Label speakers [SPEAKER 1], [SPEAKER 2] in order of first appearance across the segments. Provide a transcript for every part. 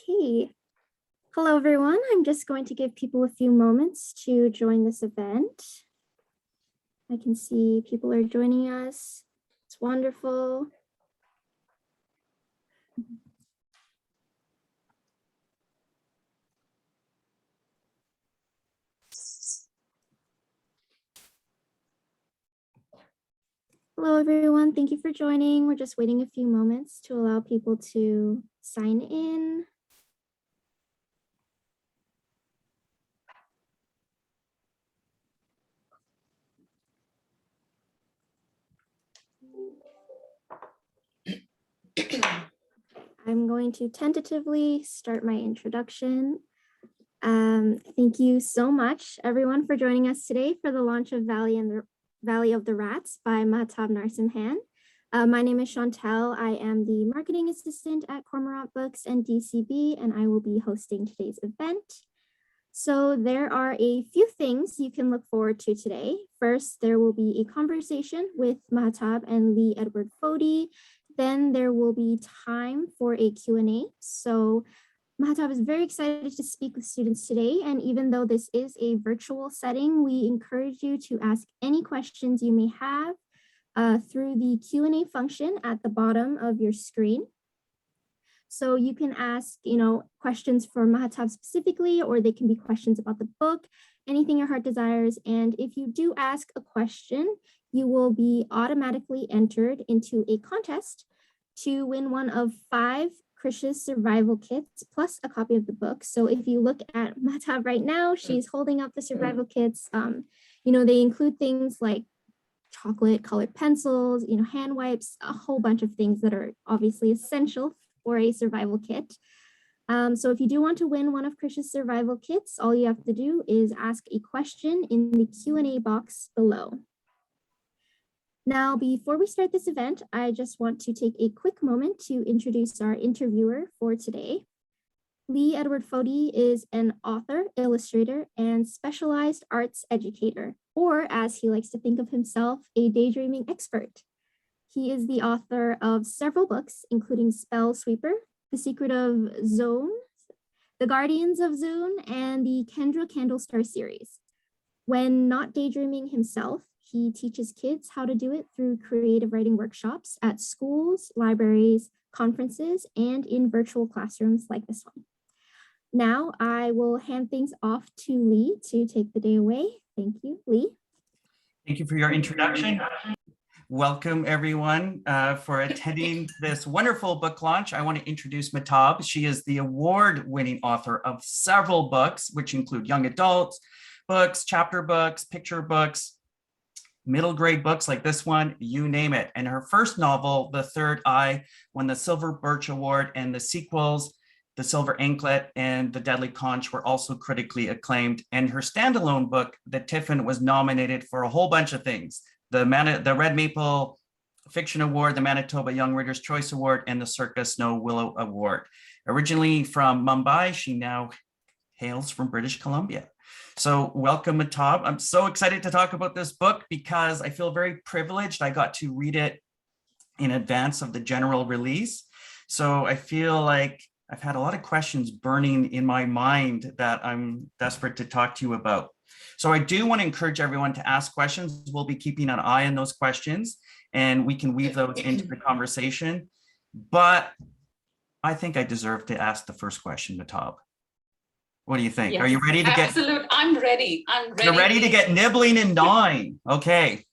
[SPEAKER 1] Okay. Hello, everyone. I'm just going to give people a few moments to join this event. I can see people are joining us. It's wonderful. Hello, everyone. Thank you for joining. We're just waiting a few moments to allow people to sign in. I'm going to tentatively start my introduction. Thank you so much, everyone, for joining us today for the launch of Valley of the Rats by Mahtab Narsimhan. My name is Chantel. I am the marketing assistant at Cormorant Books and DCB, and I will be hosting today's event. So there are a few things you can look forward to today. First, there will be a conversation with Mahtab and Lee Edward Fody. Then there will be time for a Q&A. So Mahtab is very excited to speak with students today, and even though this is a virtual setting, we encourage you to ask any questions you may have through the Q&A function at the bottom of your screen. So you can ask, questions for Mahtab specifically, or they can be questions about the book, anything your heart desires. And if you do ask a question, you will be automatically entered into a contest to win one of 5 Krish's survival kits plus a copy of the book. So if you look at Mahtab right now, she's holding up the survival kits. They include things like chocolate colored pencils, hand wipes, a whole bunch of things that are obviously essential for a survival kit. So if you do want to win one of Krish's survival kits, all you have to do is ask a question in the Q&A box below. Now, before we start this event, I just want to take a quick moment to introduce our interviewer for today. Lee Edward Fody is an author, illustrator, and specialized arts educator, or as he likes to think of himself, a daydreaming expert. He is the author of several books, including Spell Sweeper, The Secret of Zone, The Guardians of Zone, and the Kendra Candlestar series. When not daydreaming himself, he teaches kids how to do it through creative writing workshops at schools, libraries, conferences, and in virtual classrooms like this one. Now I will hand things off to Lee to take the day away. Thank you, Lee.
[SPEAKER 2] Thank you for your introduction. Welcome everyone for attending this wonderful book launch. I want to introduce Mahtab. She is the award-winning author of several books, which include young adults books, chapter books, picture books, middle grade books like this one, you name it. And her first novel, The Third Eye, won the Silver Birch Award, and the sequels, The Silver Anklet and The Deadly Conch, were also critically acclaimed. And her standalone book, The Tiffin, was nominated for a whole bunch of things. The Red Maple Fiction Award, the Manitoba Young Readers' Choice Award, and the Circa Snow Willow Award. Originally from Mumbai, she now hails from British Columbia. So welcome, Mahtab. I'm so excited to talk about this book because I feel very privileged. I got to read it in advance of the general release. So I feel like I've had a lot of questions burning in my mind that I'm desperate to talk to you about. So I do want to encourage everyone to ask questions. We'll be keeping an eye on those questions and we can weave those into the conversation. But I think I deserve to ask the first question, Mahtab. What do you think?
[SPEAKER 3] Yes,
[SPEAKER 2] are you ready to get?
[SPEAKER 3] Absolutely, I'm ready.
[SPEAKER 2] You're ready to get nibbling and gnawing. Okay,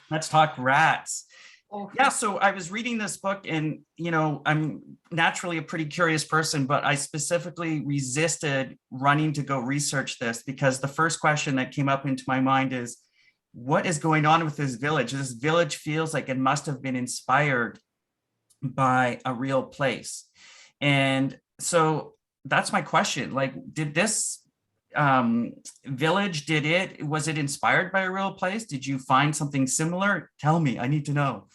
[SPEAKER 2] let's talk rats. Okay. Yeah, so I was reading this book and, I'm naturally a pretty curious person, but I specifically resisted running to go research this because the first question that came up into my mind is, what is going on with this village? This village feels like it must have been inspired by a real place. And so that's my question. Like, did this village, was it inspired by a real place? Did you find something similar? Tell me, I need to know.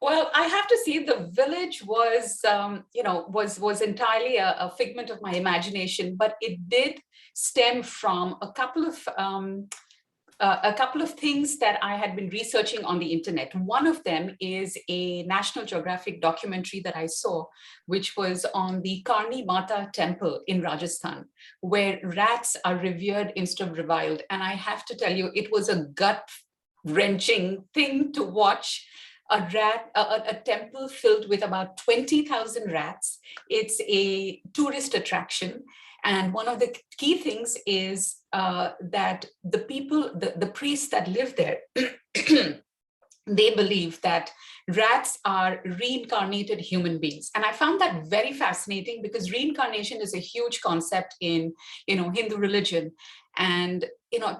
[SPEAKER 3] Well, I have to say the village was, was entirely a figment of my imagination, but it did stem from a couple of a couple of things that I had been researching on the internet. One of them is a National Geographic documentary that I saw, which was on the Karni Mata temple in Rajasthan, where rats are revered instead of reviled. And I have to tell you, it was a gut-wrenching thing to watch. A temple filled with about 20,000 rats. It's a tourist attraction. And one of the key things is that the people, the priests that live there, they believe that rats are reincarnated human beings. And I found that very fascinating because reincarnation is a huge concept in, Hindu religion. And,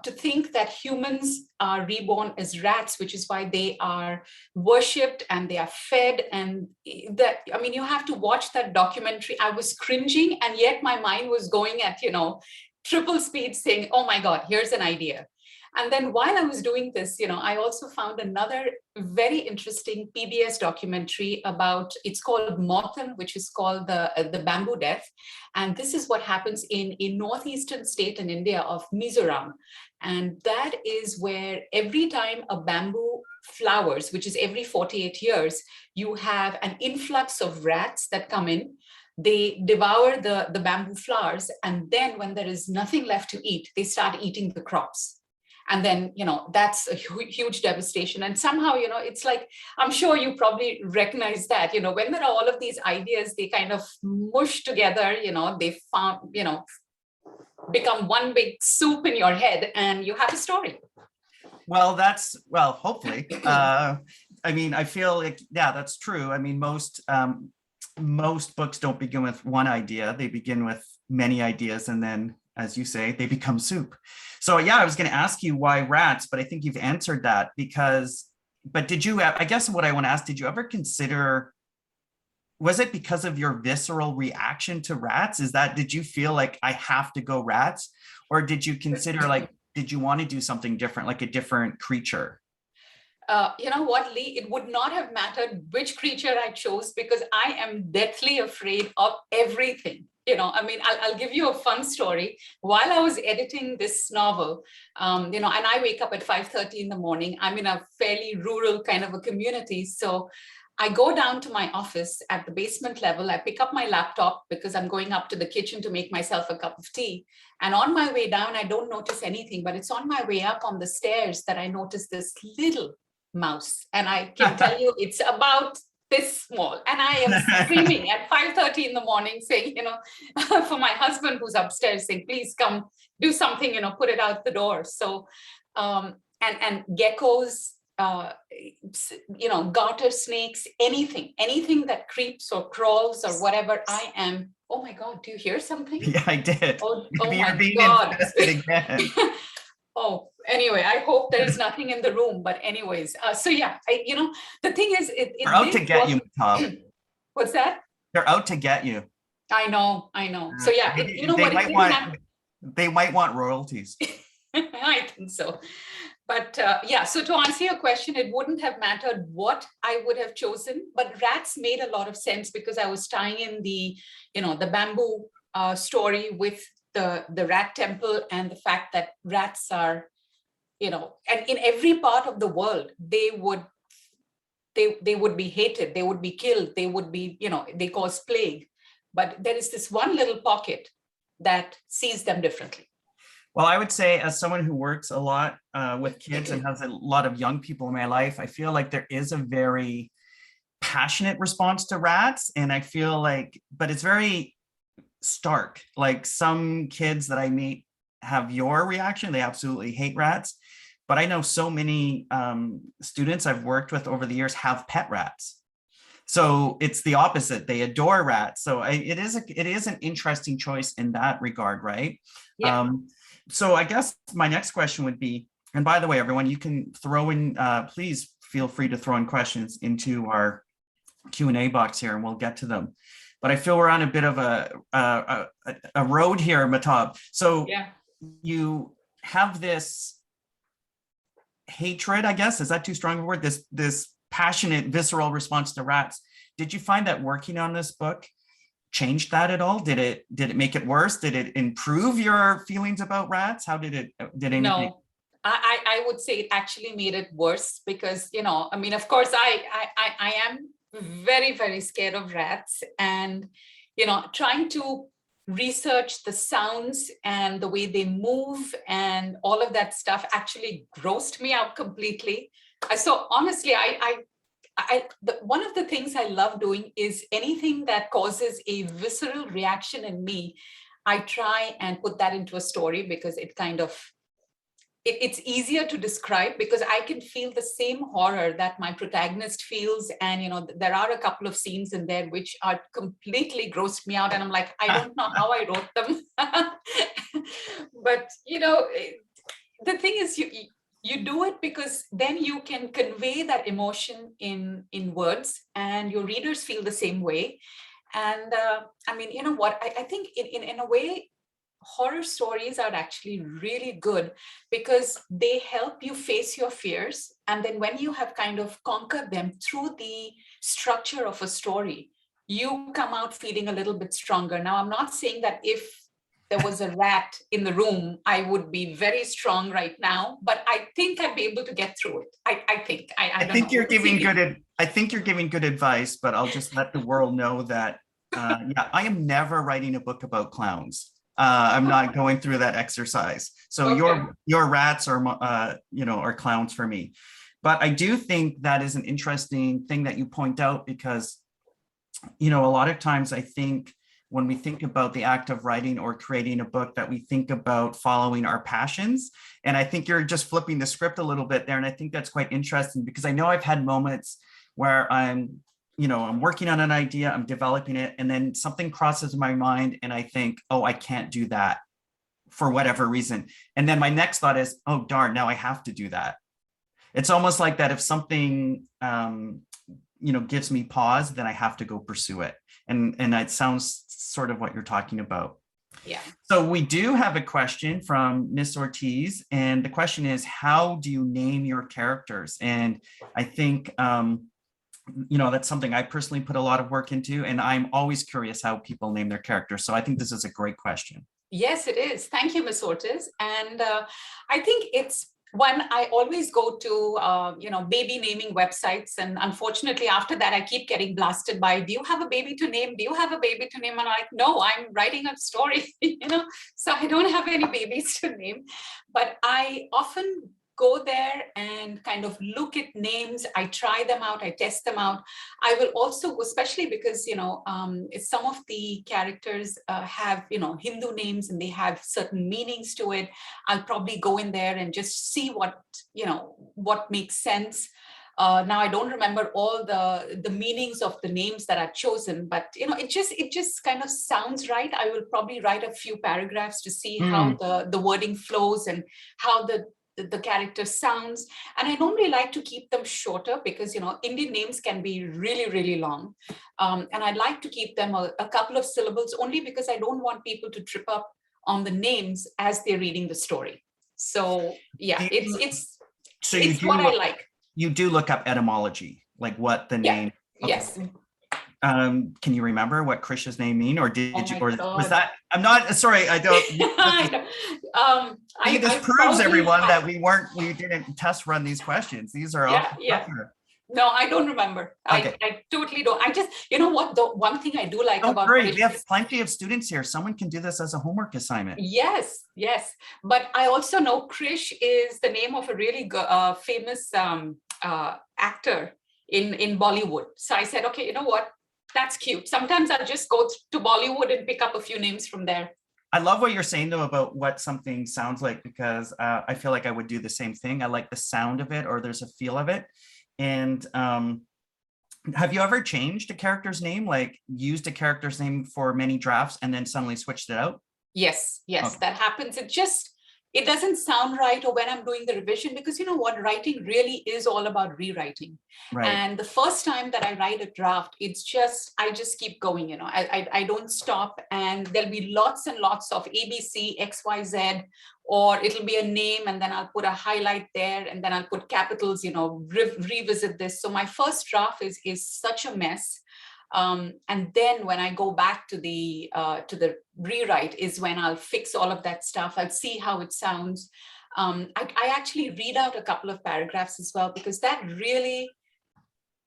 [SPEAKER 3] to think that humans are reborn as rats, which is why they are worshipped and they are fed. And that, you have to watch that documentary. I was cringing, and yet my mind was going at, triple speed saying, oh my God, here's an idea. And then while I was doing this, I also found another very interesting PBS documentary about, it's called Motham, which is called the bamboo death. And this is what happens in a northeastern state in India of Mizoram. And that is where every time a bamboo flowers, which is every 48 years, you have an influx of rats that come in. They devour the bamboo flowers. And then when there is nothing left to eat, they start eating the crops. And then, that's a huge devastation. And somehow, it's like, I'm sure you probably recognize that, when there are all of these ideas, they kind of mush together, they found, become one big soup in your head and you have a story.
[SPEAKER 2] Well, hopefully. I feel like, yeah, that's true. Most books don't begin with one idea. They begin with many ideas, and then, as you say, they become soup. So yeah, I was going to ask you why rats, but I think you've answered that but did you, I guess what I want to ask, did you ever consider, was it because of your visceral reaction to rats? Did you feel like I have to go rats? Or did you consider did you want to do something different, like a different creature?
[SPEAKER 3] You know what, Lee, it would not have mattered which creature I chose because I am deathly afraid of everything. I'll give you a fun story. While I was editing this novel, and I wake up at 5:30 in the morning. I'm in a fairly rural kind of a community. So I go down to my office at the basement level. I pick up my laptop because I'm going up to the kitchen to make myself a cup of tea. And on my way down, I don't notice anything, but it's on my way up on the stairs that I notice this little mouse. And I can tell you it's about this small, and I am screaming at 5:30 in the morning saying, for my husband who's upstairs saying, please come do something, put it out the door. So, and geckos, garter snakes, anything that creeps or crawls or whatever, I am, oh my God, do you hear something?
[SPEAKER 2] Yeah, I did.
[SPEAKER 3] Oh
[SPEAKER 2] You're being
[SPEAKER 3] God.
[SPEAKER 2] infested again.
[SPEAKER 3] Oh, anyway, I hope there's nothing in the room. But anyways, so yeah, the thing is,
[SPEAKER 2] They're out to get you, Tom.
[SPEAKER 3] What's that?
[SPEAKER 2] They're out to get you.
[SPEAKER 3] I know. So yeah,
[SPEAKER 2] they might want royalties.
[SPEAKER 3] I think so. But yeah, so to answer your question, it wouldn't have mattered what I would have chosen, but rats made a lot of sense because I was tying in the bamboo story with the rat temple and the fact that rats are, and in every part of the world, they would be hated, they would be killed, they would be, they cause plague. But there is this one little pocket that sees them differently.
[SPEAKER 2] Well, I would say as someone who works a lot with kids and has a lot of young people in my life, I feel like there is a very passionate response to rats. And I feel like, but it's very stark. Like some kids that I meet have your reaction. They absolutely hate rats. But I know so many students I've worked with over the years have pet rats. So it's the opposite. They adore rats. So it is an interesting choice in that regard, right?
[SPEAKER 3] Yeah.
[SPEAKER 2] So I guess my next question would be, and by the way, everyone, you can throw in, please feel free to throw in questions into our Q&A box here and we'll get to them. But I feel we're on a bit of a road here, Mahtab. So yeah. You have this hatred, I guess, is that too strong a word? This passionate, visceral response to rats. Did you find that working on this book changed that at all? Did it make it worse? Did it improve your feelings about rats? How did it?
[SPEAKER 3] No, I would say it actually made it worse because, I mean, of course, I am very, very scared of rats, and, trying to research the sounds and the way they move and all of that stuff actually grossed me out completely. So honestly, one of the things I love doing is anything that causes a visceral reaction in me. I try and put that into a story because it kind of it's easier to describe because I can feel the same horror that my protagonist feels. And, there are a couple of scenes in there which are completely grossed me out. And I'm like, I don't know how I wrote them. But, the thing is, you do it because then you can convey that emotion in words, and your readers feel the same way. And I mean, you know what, I think in a way, horror stories are actually really good because they help you face your fears. And then when you have kind of conquered them through the structure of a story, you come out feeling a little bit stronger. Now, I'm not saying that if there was a rat in the room, I would be very strong right now, but I think I'd be able to get through it. I think. I don't
[SPEAKER 2] think
[SPEAKER 3] know.
[SPEAKER 2] you're giving I think you're giving good advice, but I'll just let the world know that yeah, I am never writing a book about clowns. I'm not going through that exercise. So
[SPEAKER 3] Okay.
[SPEAKER 2] your rats are are clowns for me. But I do think that is an interesting thing that you point out because a lot of times I think when we think about the act of writing or creating a book that we think about following our passions. And I think you're just flipping the script a little bit there. And I think that's quite interesting because I know I've had moments where I'm working on an idea, I'm developing it, and then something crosses my mind and I think, oh, I can't do that for whatever reason. And then my next thought is, oh, darn, now I have to do that. It's almost like that if something, gives me pause, then I have to go pursue it. And it sounds sort of what you're talking about.
[SPEAKER 3] Yeah.
[SPEAKER 2] So we do have a question from Miss Ortiz. And the question is, how do you name your characters? And I think, that's something I personally put a lot of work into, and I'm always curious how people name their characters. So I think this is a great question.
[SPEAKER 3] Yes, it is. Thank you, Ms. Ortiz. And I think it's one I always go to, baby naming websites. And unfortunately, after that, I keep getting blasted by, do you have a baby to name? Do you have a baby to name? And I'm like, no, I'm writing a story, so I don't have any babies to name. But I often go there and kind of look at names. I try them out, I test them out. I will also, especially because, some of the characters have, Hindu names and they have certain meanings to it. I'll probably go in there and just see what makes sense. Now I don't remember all the meanings of the names that I've chosen, but it just kind of sounds right. I will probably write a few paragraphs to see how the wording flows and how the character sounds. And I normally like to keep them shorter because Indian names can be really, really long, and I'd like to keep them a couple of syllables only because I don't want people to trip up on the names as they're reading the story. So yeah, it's what I like.
[SPEAKER 2] You do look up etymology, like what the name.
[SPEAKER 3] Okay. Yes.
[SPEAKER 2] Can you remember what Krish's name mean, or did you, or
[SPEAKER 3] God.
[SPEAKER 2] was that? I'm not sorry. I don't. This proves everyone that we didn't test run these questions. These are all.
[SPEAKER 3] Yeah. No, I don't remember. Okay. I totally don't. I just, what? The one thing I do like about
[SPEAKER 2] Krish, we have plenty of students here. Someone can do this as a homework assignment.
[SPEAKER 3] Yes. But I also know Krish is the name of a really famous actor in Bollywood. So I said, okay, you know what? That's cute. Sometimes I'll just go to Bollywood and pick up a few names from there.
[SPEAKER 2] I love what you're saying though about what something sounds like, because I feel like I would do the same thing. I like the sound of it, or there's a feel of it. And have you ever changed a character's name, like used a character's name for many drafts and then suddenly switched it out?
[SPEAKER 3] Yes, okay. That happens. It doesn't sound right, or when I'm doing the revision, because writing really is all about rewriting. Right. And the first time that I write a draft, I just keep going, I don't stop, and there'll be lots and lots of ABC, XYZ, or it'll be a name and then I'll put a highlight there and then I'll put capitals, revisit this. So my first draft is such a mess. And then when I go back to the rewrite is when I'll fix all of that stuff. I'll see how it sounds. I actually read out a couple of paragraphs as well, because that really,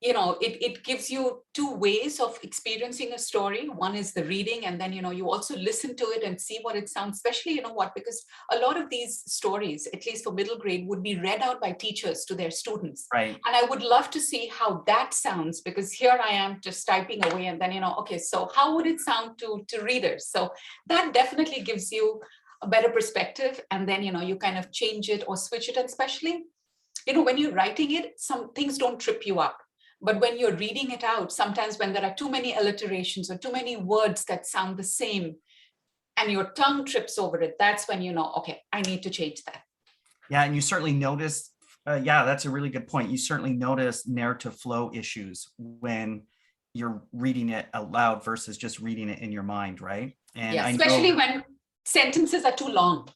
[SPEAKER 3] it gives you two ways of experiencing a story. One is the reading, and then, you also listen to it and see what it sounds, especially, because a lot of these stories, at least for middle grade, would be read out by teachers to their students.
[SPEAKER 2] Right.
[SPEAKER 3] And I would love to see how that sounds, because here I am just typing away, and then, okay, so how would it sound to readers? So that definitely gives you a better perspective. And then, you kind of change it or switch it. And especially, when you're writing it, some things don't trip you up. But when you're reading it out, sometimes when there are too many alliterations or too many words that sound the same and your tongue trips over it, that's when okay, I need to change that.
[SPEAKER 2] Yeah, and you certainly notice, that's a really good point. You certainly notice narrative flow issues when you're reading it out loud versus just reading it in your mind, right? And
[SPEAKER 3] yeah, especially when sentences are too long.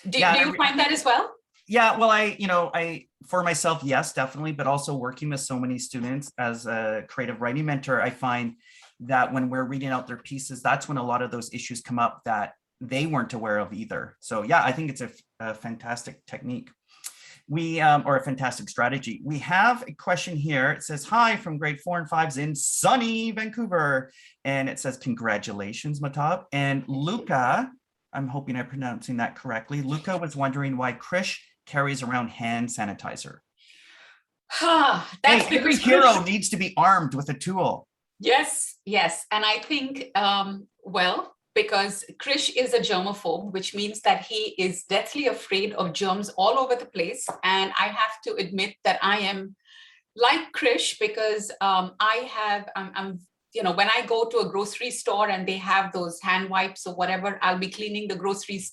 [SPEAKER 3] Do you find that as well?
[SPEAKER 2] Yeah, well, I for myself, yes, definitely, but also working with so many students as a creative writing mentor, I find that when we're reading out their pieces, that's when a lot of those issues come up that they weren't aware of either. So yeah, I think it's a fantastic technique. Or a fantastic strategy. We have a question here. It says, hi from grade 4 and 5s in sunny Vancouver. And it says, congratulations, Mahtab. And Luca, I'm hoping I'm pronouncing that correctly. Luca was wondering why Krish carries around hand sanitizer.
[SPEAKER 3] That's
[SPEAKER 2] every hero needs to be armed with a tool.
[SPEAKER 3] Yes. And I think, because Krish is a germaphobe, which means that he is deathly afraid of germs all over the place. And I have to admit that I am like Krish, because I'm when I go to a grocery store and they have those hand wipes or whatever, I'll be cleaning the grocery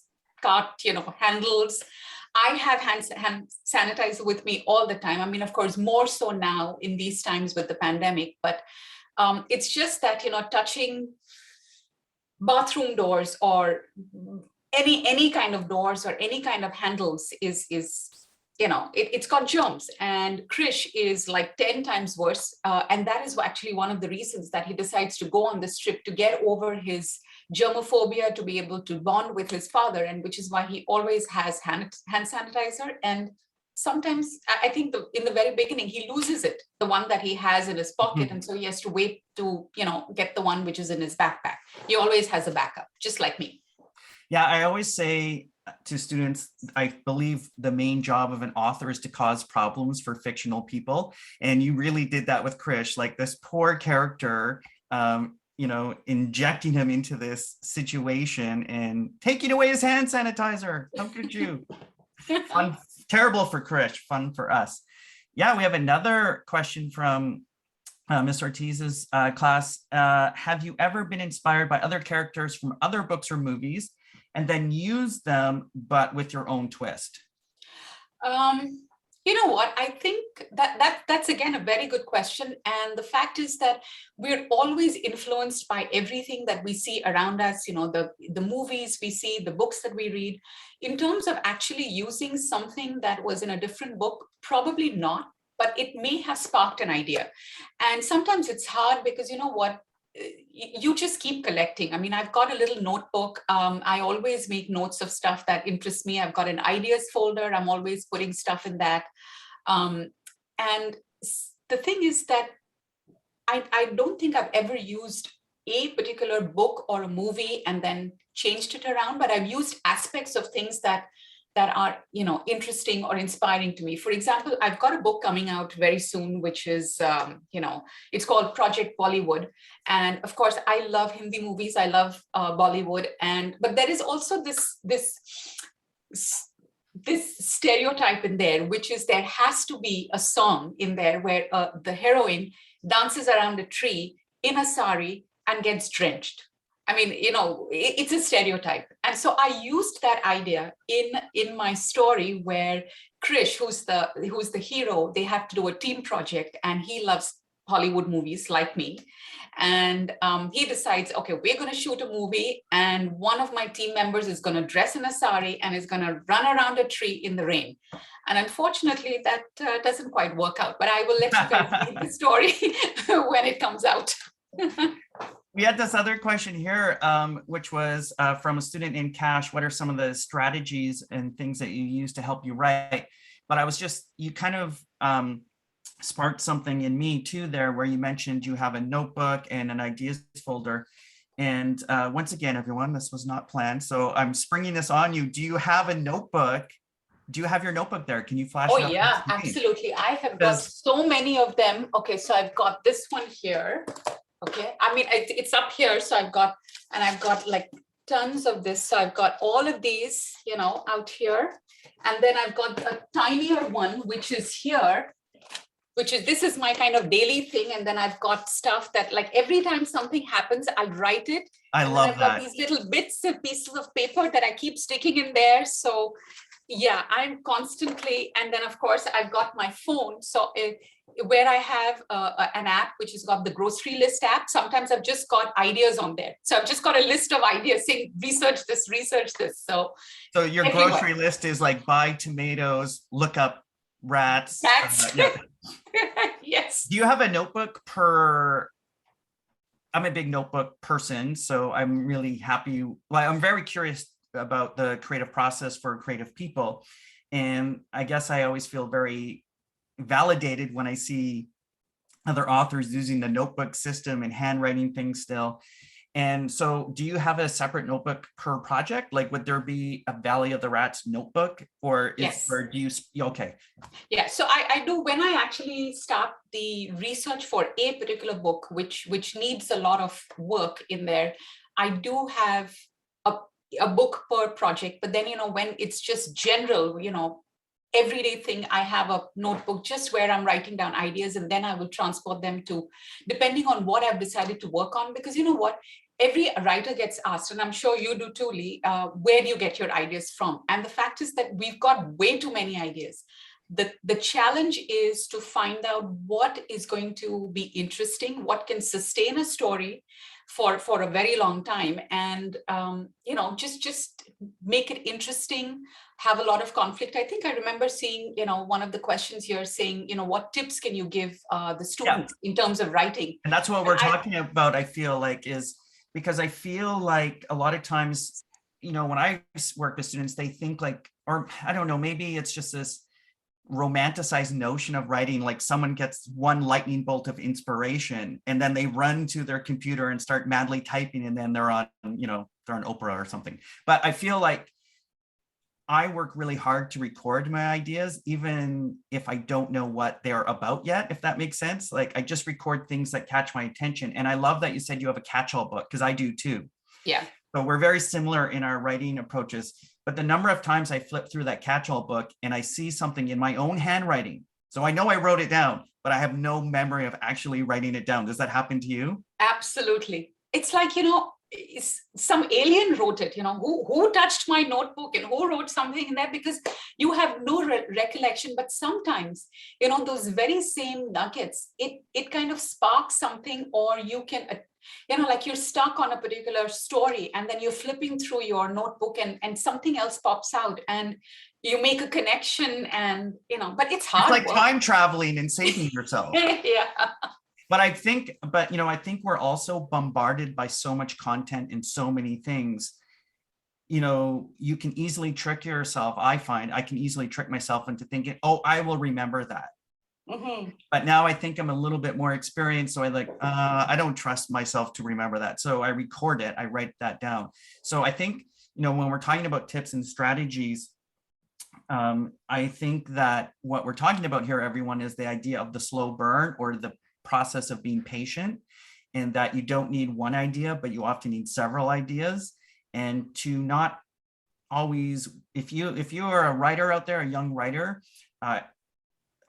[SPEAKER 3] cart, handles. I have hand sanitizer with me all the time. I mean, of course, more so now in these times with the pandemic, but it's just that, touching bathroom doors or any kind of doors or any kind of handles is it's got germs, and Krish is like 10 times worse. And that is actually one of the reasons that he decides to go on this trip, to get over his germophobia, to be able to bond with his father, and which is why he always has hand sanitizer. And sometimes I think in the very beginning, he loses it, the one that he has in his pocket.
[SPEAKER 2] Mm-hmm.
[SPEAKER 3] And so he has to wait to, get the one which is in his backpack. He always has a backup, just like me.
[SPEAKER 2] Yeah, I always say to students, I believe the main job of an author is to cause problems for fictional people. And you really did that with Krish, like this poor character, injecting him into this situation and taking away his hand sanitizer. How could you? Fun, terrible for Krish, fun for us. Yeah, we have another question from Ms. Ortiz's class. Have you ever been inspired by other characters from other books or movies and then use them, but with your own twist?
[SPEAKER 3] You know what? I think that's again a very good question. And the fact is that we're always influenced by everything that we see around us, the movies we see, the books that we read. In terms of actually using something that was in a different book, probably not, but it may have sparked an idea. And sometimes it's hard because you just keep collecting. I mean, I've got a little notebook. I always make notes of stuff that interests me. I've got an ideas folder. I'm always putting stuff in that. And the thing is that I don't think I've ever used a particular book or a movie and then changed it around, but I've used aspects of things that are, interesting or inspiring to me. For example, I've got a book coming out very soon, which is, it's called Project Bollywood. And of course, I love Hindi movies. I love Bollywood. But there is also this stereotype in there, which is there has to be a song in there where the heroine dances around a tree in a sari and gets drenched. I mean, it's a stereotype. And so I used that idea in my story where Krish, who's the hero, they have to do a team project and he loves Hollywood movies like me. And he decides, okay, we're going to shoot a movie and one of my team members is going to dress in a sari and is going to run around a tree in the rain. And unfortunately, that doesn't quite work out, but I will let you guys read the story when it comes out.
[SPEAKER 2] We had this other question here, which was from a student named Cash. What are some of the strategies and things that you use to help you write? But I was just, you kind of sparked something in me too there, where you mentioned you have a notebook and an ideas folder. And once again, everyone, this was not planned. So I'm springing this on you. Do you have a notebook? Do you have your notebook there? Can you flash
[SPEAKER 3] Oh
[SPEAKER 2] it up?
[SPEAKER 3] yeah,
[SPEAKER 2] on screen?
[SPEAKER 3] absolutely. I have got so many of them. Okay, so I've got this one here. Okay, I mean, it's up here. So I've got like tons of this. So I've got all of these, out here. And then I've got a tinier one, which is here, this is my kind of daily thing. And then I've got stuff that like every time something happens, I'll write it.
[SPEAKER 2] I
[SPEAKER 3] and
[SPEAKER 2] love
[SPEAKER 3] I've got
[SPEAKER 2] that.
[SPEAKER 3] these little bits and pieces of paper that I keep sticking in there. So yeah, I'm constantly, and then of course I've got my phone. So where I have an app, which has got the grocery list app, sometimes I've just got ideas on there. So I've just got a list of ideas saying, research this. So
[SPEAKER 2] your
[SPEAKER 3] everywhere.
[SPEAKER 2] grocery list is like buy tomatoes, look up rats.
[SPEAKER 3] Yeah. Yes.
[SPEAKER 2] Do you have a notebook per? I'm a big notebook person, so I'm really happy. Well, I'm very curious about the creative process for creative people. And I guess I always feel very validated when I see other authors using the notebook system and handwriting things still. And so do you have a separate notebook per project? Like, would there be a Valley of the Rats notebook or
[SPEAKER 3] Yes.
[SPEAKER 2] or do you, okay.
[SPEAKER 3] Yeah, so I do, when I actually start the research for a particular book, which needs a lot of work in there, I do have a book per project. But then, when it's just general, everyday thing, I have a notebook just where I'm writing down ideas, and then I will transport them to, depending on what I've decided to work on. Because you know what, every writer gets asked, and I'm sure you do too, Lee, where do you get your ideas from? And the fact is that we've got way too many ideas. The challenge is to find out what is going to be interesting, what can sustain a story for a very long time, and just make it interesting, have a lot of conflict. I think I remember seeing one of the questions here saying, what tips can you give the students in terms of writing?
[SPEAKER 2] And that's what we're talking about, I feel like, is because I feel like a lot of times, when I work with students, they think like, or I don't know, maybe it's just this romanticized notion of writing, like someone gets one lightning bolt of inspiration and then they run to their computer and start madly typing, and then they're on Oprah or something. But I feel like I work really hard to record my ideas, even if I don't know what they're about yet, if that makes sense. Like, I just record things that catch my attention. And I love that you said you have a catch-all book, because I do too.
[SPEAKER 3] Yeah.
[SPEAKER 2] So we're very similar in our writing approaches. But the number of times I flip through that catch-all book and I see something in my own handwriting, so I know I wrote it down, but I have no memory of actually writing it down. Does that happen to you?
[SPEAKER 3] Absolutely. It's like, some alien wrote it, who touched my notebook and who wrote something in there, because you have no recollection. But sometimes, those very same nuggets, it kind of sparks something, or you can, like you're stuck on a particular story and then you're flipping through your notebook and something else pops out and you make a connection, and, but it's hard.
[SPEAKER 2] It's like time traveling and saving yourself.
[SPEAKER 3] Yeah.
[SPEAKER 2] But I think we're also bombarded by so much content and so many things. You can easily trick yourself. I find I can easily trick myself into thinking, oh, I will remember that.
[SPEAKER 3] Mm-hmm.
[SPEAKER 2] But now I think I'm a little bit more experienced. So I don't trust myself to remember that. So I record it, I write that down. So I think, when we're talking about tips and strategies, I think that what we're talking about here, everyone, is the idea of the slow burn, or the process of being patient, and that you don't need one idea, but you often need several ideas. And to not always, if you are a writer out there, a young writer, I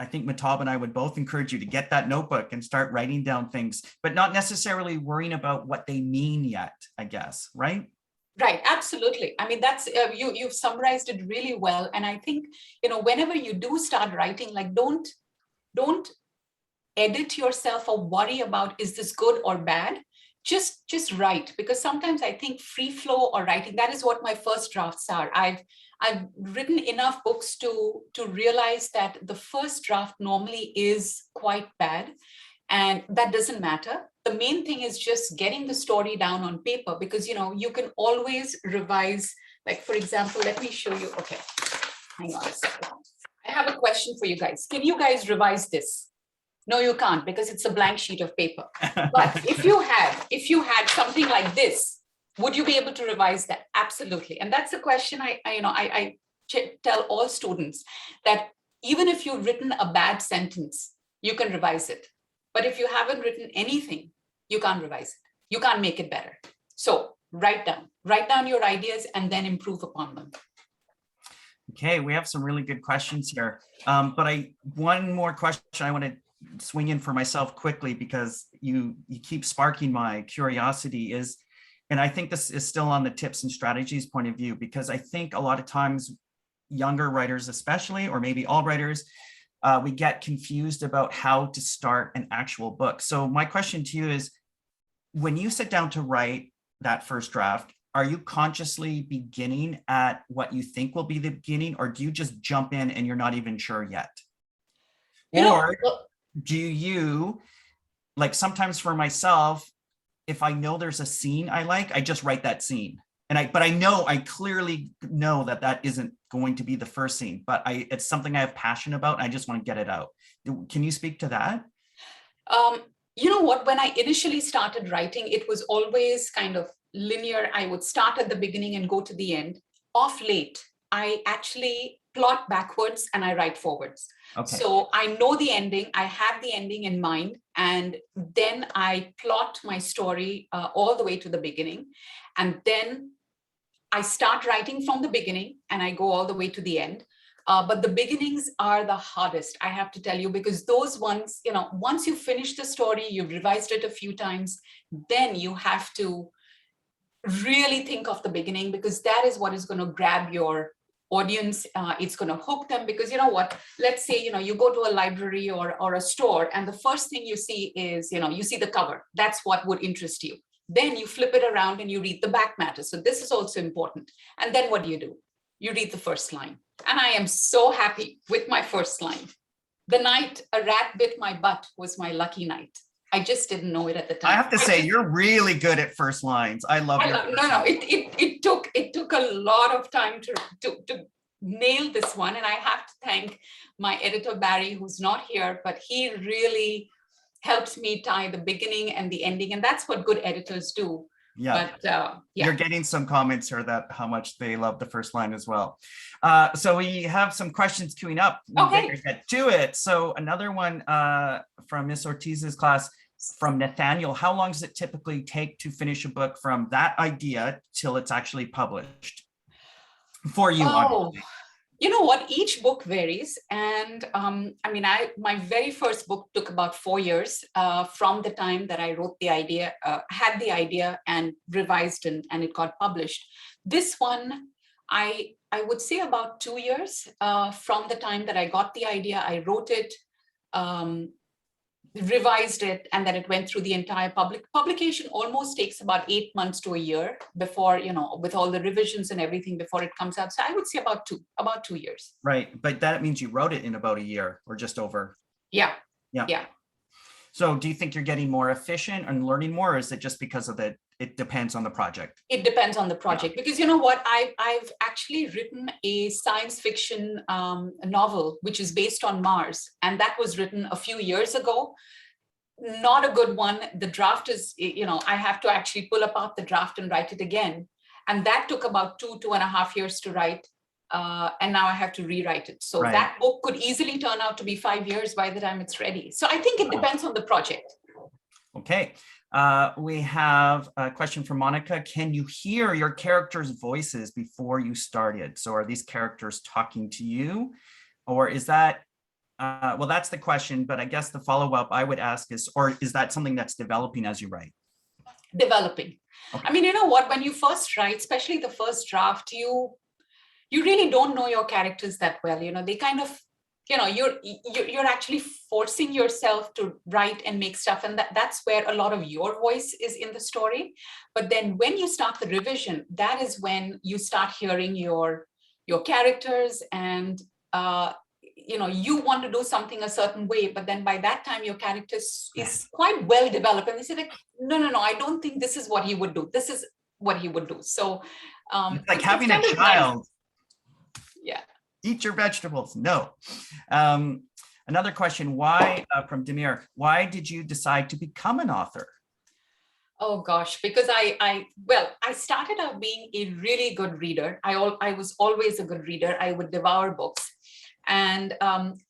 [SPEAKER 2] think Mahtab and I would both encourage you to get that notebook and start writing down things, but not necessarily worrying about what they mean yet, I guess, right?
[SPEAKER 3] Right, absolutely. I mean, that's you've summarized it really well. And I think, whenever you do start writing, like don't edit yourself or worry about, is this good or bad? Just write, because sometimes I think free flow or writing, that is what my first drafts are. I've written enough books to realize that the first draft normally is quite bad, and that doesn't matter. the main thing is just getting the story down on paper, because you can always revise. Like, for example, let me show you. Okay, hang on a second. I have a question for you guys. Can you guys revise this? No, you can't, because it's a blank sheet of paper. But if you had something like this, would you be able to revise that? Absolutely. And that's a question I tell all students, that even if you've written a bad sentence, you can revise it. But if you haven't written anything, you can't revise it. You can't make it better. So write down your ideas and then improve upon them.
[SPEAKER 2] Okay, we have some really good questions here. But one more question I want to swing in for myself quickly, because you keep sparking my curiosity, is, and I think this is still on the tips and strategies point of view, because I think a lot of times younger writers especially, or maybe all writers, we get confused about how to start an actual book. So my question to you is, when you sit down to write that first draft, are you consciously beginning at what you think will be the beginning, or do you just jump in and you're not even sure yet? Or do you, like, sometimes for myself, if I know there's a scene I like, I just write that scene. But I clearly know that isn't going to be the first scene, but it's something I have passion about. And I just want to get it out. Can you speak to that?
[SPEAKER 3] You know what, when I initially started writing, it was always kind of linear. I would start at the beginning and go to the end. Off late, I actually plot backwards and I write forwards. Okay. So I know the ending, I have the ending in mind, and then I plot my story all the way to the beginning. And then I start writing from the beginning and I go all the way to the end. But the beginnings are the hardest, I have to tell you, because those ones, once you finish the story, you've revised it a few times, then you have to really think of the beginning, because that is what is going to grab your audience. It's going to hook them, because you know what, let's say, you go to a library or a store, and the first thing you see is, you see the cover. That's what would interest you. Then you flip it around and you read the back matter. So this is also important. And then what do? You read the first line. And I am so happy with my first line. The night a rat bit my butt was my lucky night. I just didn't know it at the time.
[SPEAKER 2] I have to say, you're really good at first lines. I love your first lines.
[SPEAKER 3] It took a lot of time to nail this one. And I have to thank my editor, Barry, who's not here, but he really helped me tie the beginning and the ending. And that's what good editors do.
[SPEAKER 2] Yeah.
[SPEAKER 3] But, yeah.
[SPEAKER 2] You're getting some comments here that how much they love the first line as well. So we have some questions queuing up.
[SPEAKER 3] Okay.
[SPEAKER 2] Get to it. So another one from Miss Ortiz's class, from Nathaniel. How long does it typically take to finish a book from that idea till it's actually published? For you, obviously.
[SPEAKER 3] You know what? Each book varies. And my very first book took about 4 years from the time that I wrote the idea, had the idea and revised and it got published. This one, I would say about 2 years from the time that I got the idea, I wrote it, revised it, and then it went through the entire publication. Almost takes about 8 months to a year before, with all the revisions and everything before it comes out. So I would say about 2 years.
[SPEAKER 2] Right. But that means you wrote it in about a year or just over.
[SPEAKER 3] Yeah.
[SPEAKER 2] So do you think you're getting more efficient and learning more, or is it just because of it depends on the project?
[SPEAKER 3] It depends on the project, because you know what, I've actually written a science fiction novel, which is based on Mars. And that was written a few years ago. Not a good one. The draft is, I have to actually pull apart the draft and write it again. And that took about 2.5 years to write. And now I have to rewrite it. So that book could easily turn out to be 5 years by the time it's ready. So I think it depends on the project.
[SPEAKER 2] Okay. We have a question from Monica. Can you hear your characters' voices before you started? So are these characters talking to you, or is that, well, that's the question, but I guess the follow-up I would ask is, or is that something that's developing as you write?
[SPEAKER 3] Developing. Okay. I mean, you know what, when you first write, especially the first draft, you really don't know your characters that well. They kind of, you're actually forcing yourself to write and make stuff. And that's where a lot of your voice is in the story. But then when you start the revision, that is when you start hearing your characters. And, you want to do something a certain way, but then by that time your character is quite well developed, and they say like, no, I don't think this is what he would do. This is what he would do. So
[SPEAKER 2] it's like having a
[SPEAKER 3] kind of
[SPEAKER 2] child.
[SPEAKER 3] nice. Yeah.
[SPEAKER 2] Eat your vegetables. No. Another question, why, from Demir, why did you decide to become an author?
[SPEAKER 3] Oh gosh, because I started out being a really good reader. I was always a good reader. I would devour books. And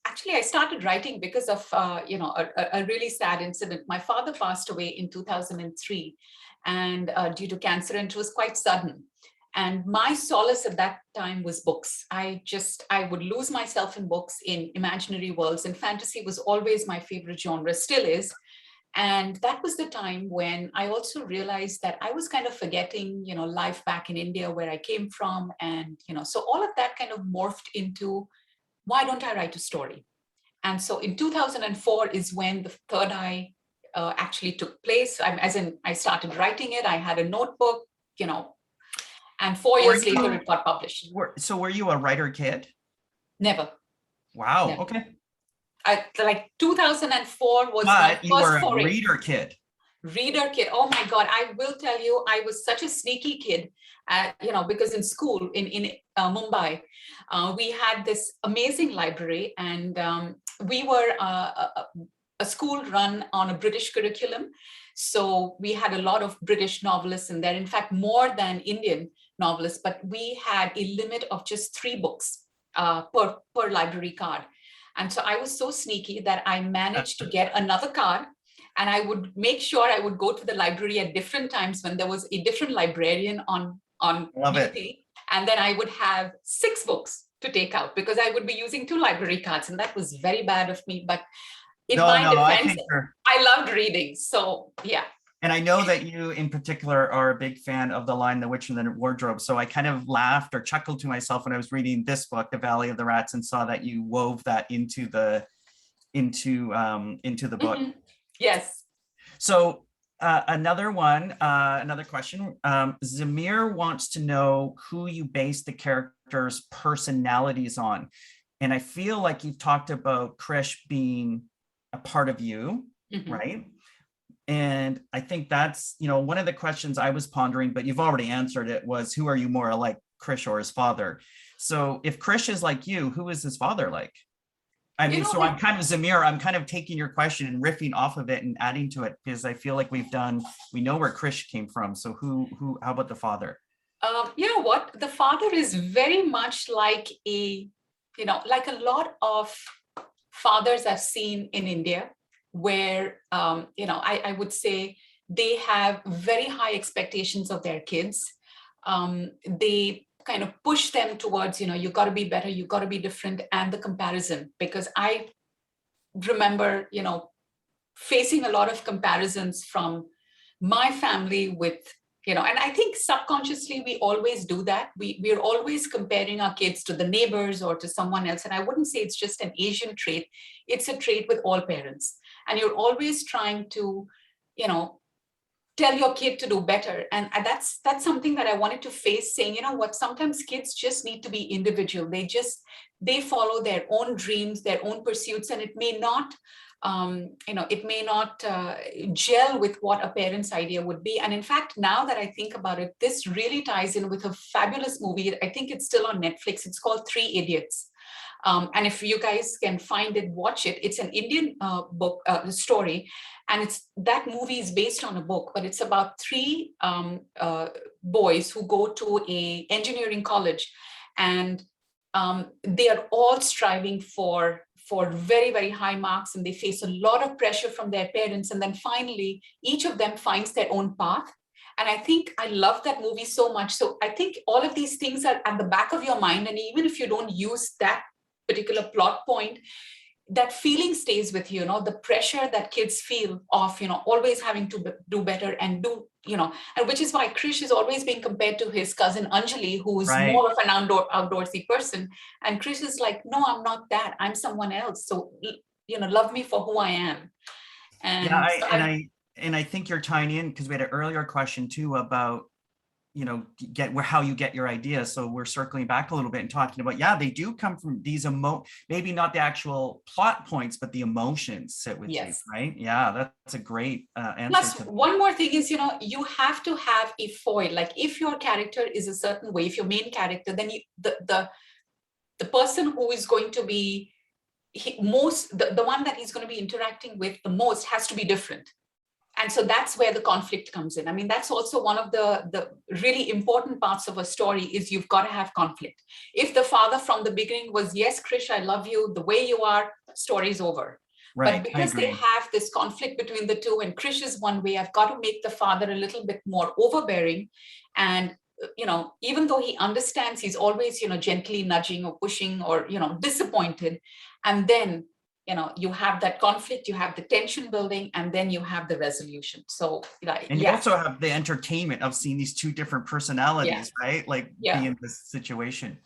[SPEAKER 3] actually, I started writing because of a really sad incident. My father passed away in 2003, and due to cancer, and it was quite sudden. And my solace at that time was books. I would lose myself in books, in imaginary worlds, and fantasy was always my favorite genre, still is. And that was the time when I also realized that I was kind of forgetting, life back in India where I came from. And, so all of that kind of morphed into, why don't I write a story? And so in 2004 is when the Third Eye actually took place. I started writing it. I had a notebook, and 4 years later it got published.
[SPEAKER 2] So were you a writer kid?
[SPEAKER 3] Never.
[SPEAKER 2] Wow.
[SPEAKER 3] Never.
[SPEAKER 2] Okay.
[SPEAKER 3] Like 2004 was
[SPEAKER 2] But
[SPEAKER 3] my
[SPEAKER 2] you were
[SPEAKER 3] first
[SPEAKER 2] a
[SPEAKER 3] foray.
[SPEAKER 2] reader kid.
[SPEAKER 3] Reader kid. Oh my God. I will tell you, I was such a sneaky kid, because in school in Mumbai, we had this amazing library, and we were a school run on a British curriculum. So we had a lot of British novelists in there, in fact, more than Indian novelists, but we had a limit of just 3 books per library card. And so I was so sneaky that I managed to get another card, and I would make sure I would go to the library at different times when there was a different librarian on duty. And then I would have 6 books to take out because I would be using 2 library cards. And that was very bad of me. But in my defense, I loved reading. So yeah.
[SPEAKER 2] And I know that you in particular are a big fan of The Lion, the Witch, and the Wardrobe. So I kind of laughed or chuckled to myself when I was reading this book, The Valley of the Rats, and saw that you wove that into the book.
[SPEAKER 3] Mm-hmm. Yes.
[SPEAKER 2] So another question. Zamir wants to know who you base the characters' personalities on. And I feel like you've talked about Krish being a part of you,
[SPEAKER 3] Mm-hmm.
[SPEAKER 2] right? And I think that's, one of the questions I was pondering, but you've already answered it, was who are you more like, Krish or his father? So if Krish is like you, who is his father like? I mean, so I'm kind of Zamir, I'm kind of taking your question and riffing off of it and adding to it, because I feel like we know where Krish came from. So how about the father?
[SPEAKER 3] You know what? The father is very much like like a lot of fathers I've seen in India, where, I would say they have very high expectations of their kids. They kind of push them towards, you got to be better, you got to be different, and the comparison, because I remember, facing a lot of comparisons from my family with, and I think subconsciously we always do that. We're always comparing our kids to the neighbors or to someone else. And I wouldn't say it's just an Asian trait. It's a trait with all parents. And you're always trying to, tell your kid to do better. And that's something that I wanted to face, saying, what, sometimes kids just need to be individual. They follow their own dreams, their own pursuits, and it may not gel with what a parent's idea would be. And in fact, now that I think about it, this really ties in with a fabulous movie. I think it's still on Netflix. It's called 3 Idiots. And if you guys can find it, watch it. It's an Indian book story, and that movie is based on a book, but it's about 3 boys who go to a engineering college, and they are all striving for very, very high marks, and they face a lot of pressure from their parents. And then finally, each of them finds their own path. And I think I love that movie so much. So I think all of these things are at the back of your mind. And even if you don't use that particular plot point, that feeling stays with you, the pressure that kids feel of, always having to do better and do, and which is why Krish is always being compared to his cousin Anjali, who's more of an outdoorsy person. And Krish is like, no, I'm not that. I'm someone else. So, love me for who I am. And
[SPEAKER 2] I think you're tying in, because we had an earlier question too about, get where how you get your ideas. So we're circling back a little bit and talking about, yeah, they do come from these maybe not the actual plot points, but the emotions sit with you, right? Yeah, that's a great answer.
[SPEAKER 3] Plus, one more thing is, you have to have a foil. Like if your character is a certain way, if your main character, then the person who is going to be the one that he's going to be interacting with the most has to be different. And so that's where the conflict comes in. I mean, that's also one of the really important parts of a story is you've got to have conflict. If the father from the beginning was, yes, Krish, I love you, the way you are, story's over.
[SPEAKER 2] Right,
[SPEAKER 3] but because they have this conflict between the two, and Krish is one way, I've got to make the father a little bit more overbearing. And, even though he understands, he's always, gently nudging or pushing or, disappointed. And then you have that conflict, you have the tension building, and then you have the resolution. So,
[SPEAKER 2] and you also have the entertainment of seeing these two different personalities, right? Like be in this situation.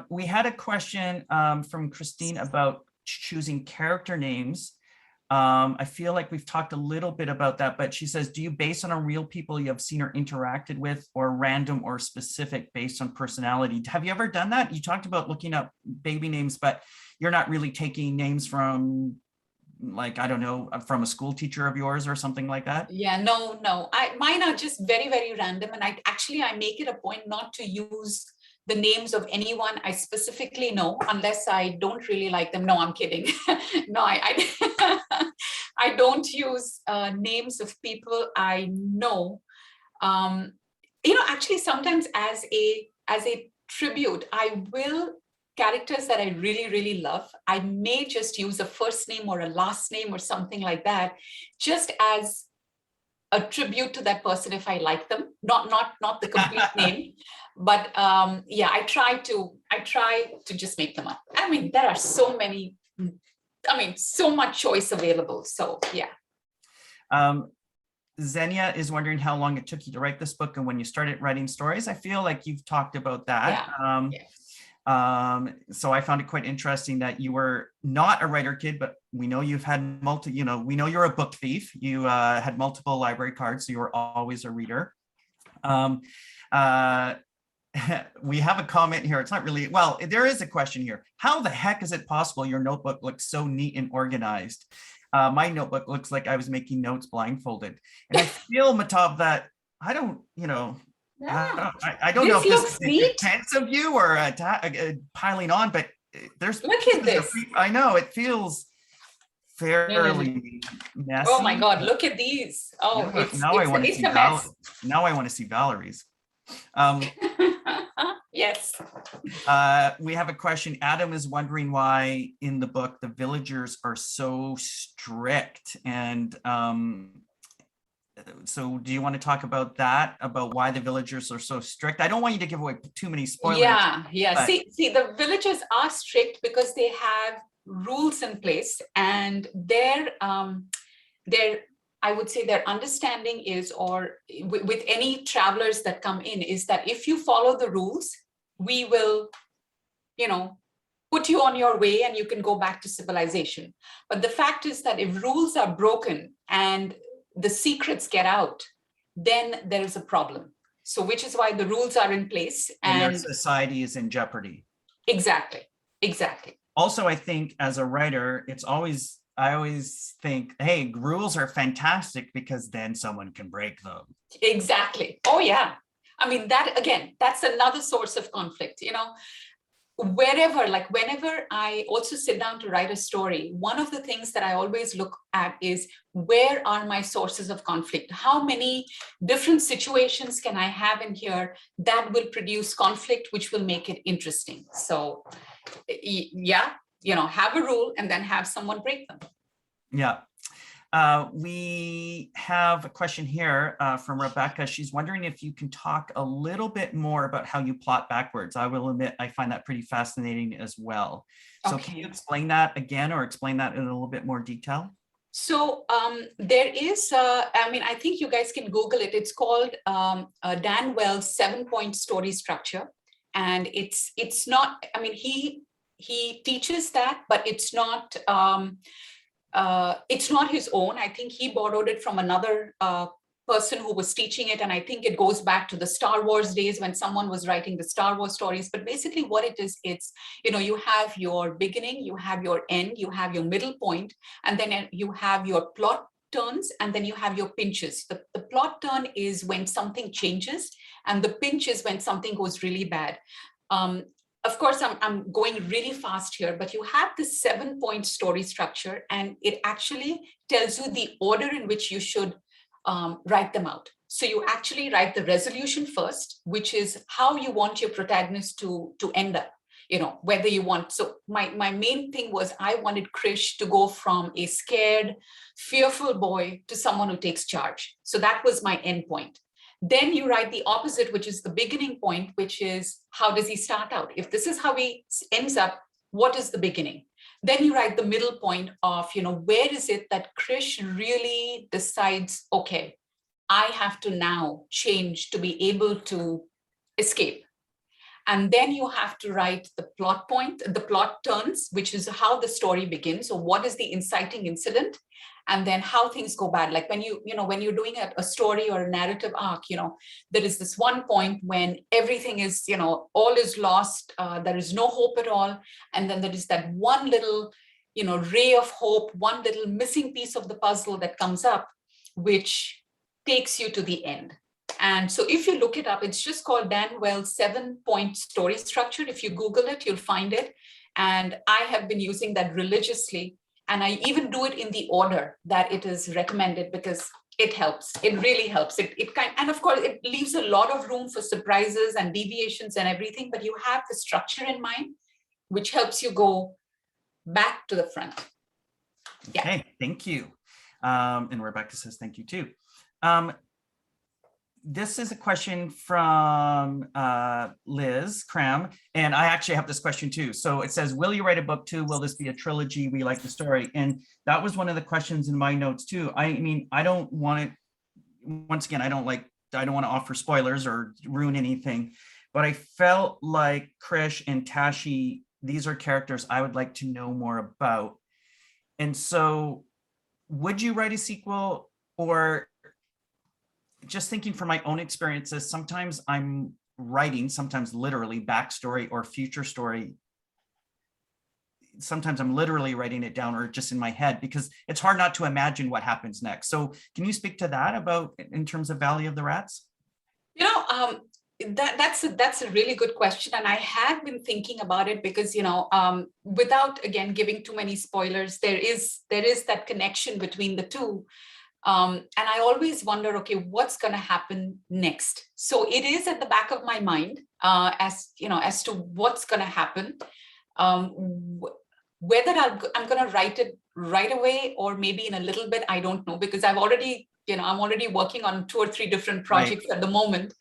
[SPEAKER 2] We had a question from Christine about choosing character names. I feel like we've talked a little bit about that, but she says, do you base on real people you have seen or interacted with, or random or specific based on personality? Have you ever done that? You talked about looking up baby names, but you're not really taking names from, like, I don't know, from a school teacher of yours or something like that?
[SPEAKER 3] Yeah, no. Mine are just very, very random. And I make it a point not to use the names of anyone I specifically know unless I don't really like them. No, I'm kidding. No, I don't use names of people I know. Actually, sometimes as a tribute, I will characters that I really, really love. I may just use a first name or a last name or something like that, just as a tribute to that person if I like them, not the complete name, but I try to just make them up. I mean, there are so many, so much choice available. So yeah.
[SPEAKER 2] Xenia is wondering how long it took you to write this book and when you started writing stories. I feel like you've talked about that. So I found it quite interesting that you were not a writer kid, but we know you've had we know you're a book thief. You had multiple library cards, so you were always a reader. We have a comment here. It's not really, well, there is a question here. How the heck is it possible your notebook looks so neat and organized? My notebook looks like I was making notes blindfolded. And I feel, Mahtab, that I don't, I don't know if this is intense of you or piling on, but there's
[SPEAKER 3] look at this.
[SPEAKER 2] I know it feels fairly messy.
[SPEAKER 3] Oh my God, look at these. Oh,
[SPEAKER 2] now I want to see Valerie's.
[SPEAKER 3] Yes.
[SPEAKER 2] We have a question. Adam is wondering why in the book the villagers are so strict, and so do you want to talk about that, about why the villagers are so strict? I don't want you to give away too many spoilers.
[SPEAKER 3] Yeah. But... See, the villagers are strict because they have rules in place, and I would say their understanding is, or with any travelers that come in, is that if you follow the rules, we will, put you on your way and you can go back to civilization. But the fact is that if rules are broken and the secrets get out, then there is a problem. So which is why the rules are in place. And
[SPEAKER 2] society is in jeopardy.
[SPEAKER 3] Exactly.
[SPEAKER 2] Also, I think as a writer, I always think, hey, rules are fantastic because then someone can break them.
[SPEAKER 3] Exactly. Oh, yeah. I mean, that's another source of conflict, whenever I also sit down to write a story, one of the things that I always look at is, where are my sources of conflict? How many different situations can I have in here that will produce conflict, which will make it interesting? So have a rule and then have someone break them.
[SPEAKER 2] Yeah. We have a question here from Rebecca. She's wondering if you can talk a little bit more about how you plot backwards. I will admit, I find that pretty fascinating as well. So Can you explain that again, or explain that in a little bit more detail?
[SPEAKER 3] So there is, I think you guys can Google it. It's called Dan Wells' 7-point story structure. And it's not, he teaches that, but it's not his own. I think he borrowed it from another person who was teaching it, and I think it goes back to the Star Wars days when someone was writing the Star Wars stories. But basically what it is, it's, you have your beginning, you have your end, you have your middle point, and then you have your plot turns, and then you have your pinches. The plot turn is when something changes, and the pinch is when something goes really bad. Of course, I'm going really fast here, but you have this 7-point story structure, and it actually tells you the order in which you should write them out. So you actually write the resolution first, which is how you want your protagonist to end up, whether you want. So my main thing was I wanted Krish to go from a scared, fearful boy to someone who takes charge. So that was my end point. Then you write the opposite, which is the beginning point, which is how does he start out? If this is how he ends up, what is the beginning? Then you write the middle point of, where is it that Krish really decides, okay, I have to now change to be able to escape. And then you have to write the plot point, the plot turns, which is how the story begins. So what is the inciting incident? And then how things go bad. Like when when you're doing a story or a narrative arc, there is this one point when everything is, all is lost. There is no hope at all. And then there is that one little, ray of hope, one little missing piece of the puzzle that comes up, which takes you to the end. And so if you look it up, it's just called Dan Wells 7-point story structure. If you Google it, you'll find it. And I have been using that religiously. And I even do it in the order that it is recommended because it helps. It really helps. And of course, it leaves a lot of room for surprises and deviations and everything, but you have the structure in mind, which helps you go back to the front. Yeah.
[SPEAKER 2] Okay, thank you. And Rebecca says thank you too. This is a question from Liz Cram, and I actually have this question too. So it says, will you write a book too? Will this be a trilogy? We like the story. And that was one of the questions in my notes too. I mean, I don't want to, once again, I don't want to offer spoilers or ruin anything, but I felt like Krish and Tashi, these are characters I would like to know more about. And so would you write a sequel? Or just thinking from my own experiences, sometimes I'm writing, sometimes literally backstory or future story. Sometimes I'm literally writing it down or just in my head because it's hard not to imagine what happens next. So can you speak to that about in terms of Valley of the Rats?
[SPEAKER 3] That's a really good question. And I have been thinking about it because, without, again, giving too many spoilers, there is that connection between the two. And I always wonder, okay, what's going to happen next? So it is at the back of my mind as to what's going to happen. Whether I'm going to write it right away or maybe in a little bit, I don't know, because I'm already working on 2 or 3 different projects at the moment.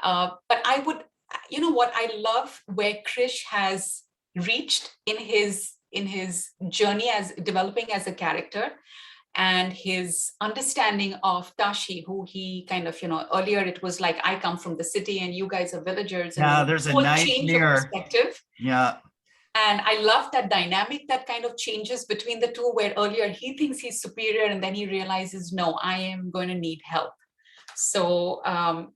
[SPEAKER 3] But I would, what I love where Krish has reached in his journey as developing as a character, and his understanding of Tashi, who he kind of, earlier it was like, I come from the city and you guys are villagers.
[SPEAKER 2] Yeah,
[SPEAKER 3] and
[SPEAKER 2] there's a nice
[SPEAKER 3] change
[SPEAKER 2] mirror.
[SPEAKER 3] of perspective.
[SPEAKER 2] Yeah.
[SPEAKER 3] And I love that dynamic that kind of changes between the two, where earlier he thinks he's superior and then he realizes, no, I am going to need help. So I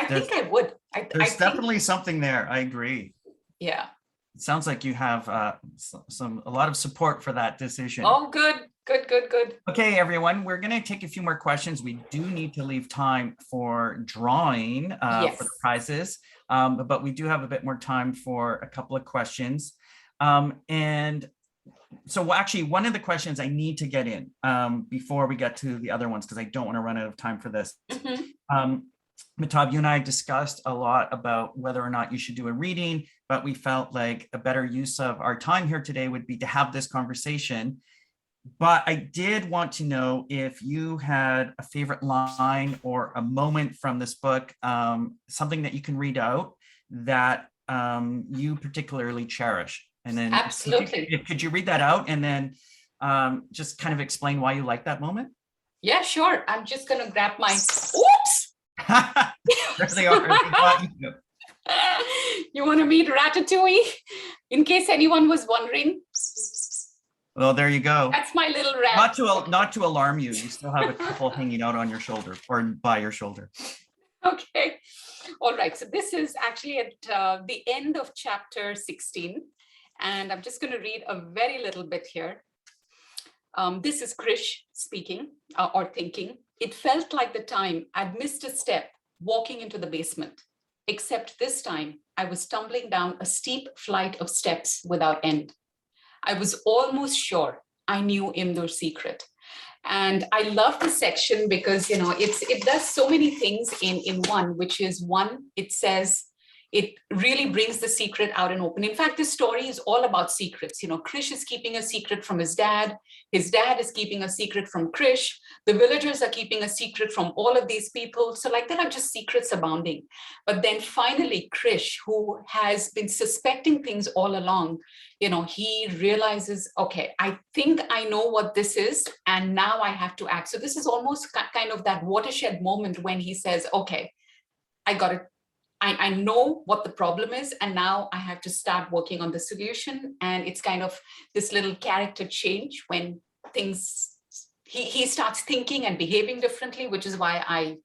[SPEAKER 3] think I would.
[SPEAKER 2] There's definitely something there. I agree.
[SPEAKER 3] Yeah.
[SPEAKER 2] It sounds like you have a lot of support for that decision.
[SPEAKER 3] Oh, good.
[SPEAKER 2] Okay, everyone, we're going to take a few more questions. We do need to leave time for drawing for the prizes, but we do have a bit more time for a couple of questions. And so actually, one of the questions I need to get in before we get to the other ones, because I don't want to run out of time for this.
[SPEAKER 3] Mm-hmm.
[SPEAKER 2] Mehtab, you and I discussed a lot about whether or not you should do a reading, but we felt like a better use of our time here today would be to have this conversation. But I did want to know if you had a favorite line or a moment from this book, something that you can read out that you particularly cherish. And then
[SPEAKER 3] absolutely.
[SPEAKER 2] Could you read that out and then just kind of explain why you like that moment?
[SPEAKER 3] Yeah, sure. I'm just going to grab my, oops.
[SPEAKER 2] There they are.
[SPEAKER 3] You want to meet Ratatouille? In case anyone was wondering.
[SPEAKER 2] Well, there you go.
[SPEAKER 3] That's my little rant.
[SPEAKER 2] Not to alarm you. You still have a couple hanging out on your shoulder or by your shoulder.
[SPEAKER 3] Okay. All right. So this is actually at the end of chapter 16. And I'm just going to read a very little bit here. This is Krish speaking or thinking. It felt like the time I'd missed a step walking into the basement, except this time I was tumbling down a steep flight of steps without end. I was almost sure I knew Imdur's secret. And I love this section because, you know, it does so many things in one, which is one, it says, it really brings the secret out and open. In fact, this story is all about secrets. You know, Krish is keeping a secret from his dad is keeping a secret from Krish, the villagers are keeping a secret from all of these people. So like there are just secrets abounding. But then finally, Krish, who has been suspecting things all along, you know, he realizes, okay, I think I know what this is, and now I have to act. So this is almost kind of that watershed moment when he says, okay, I know what the problem is, and now I have to start working on the solution. And it's kind of this little character change when he starts thinking and behaving differently, which is why I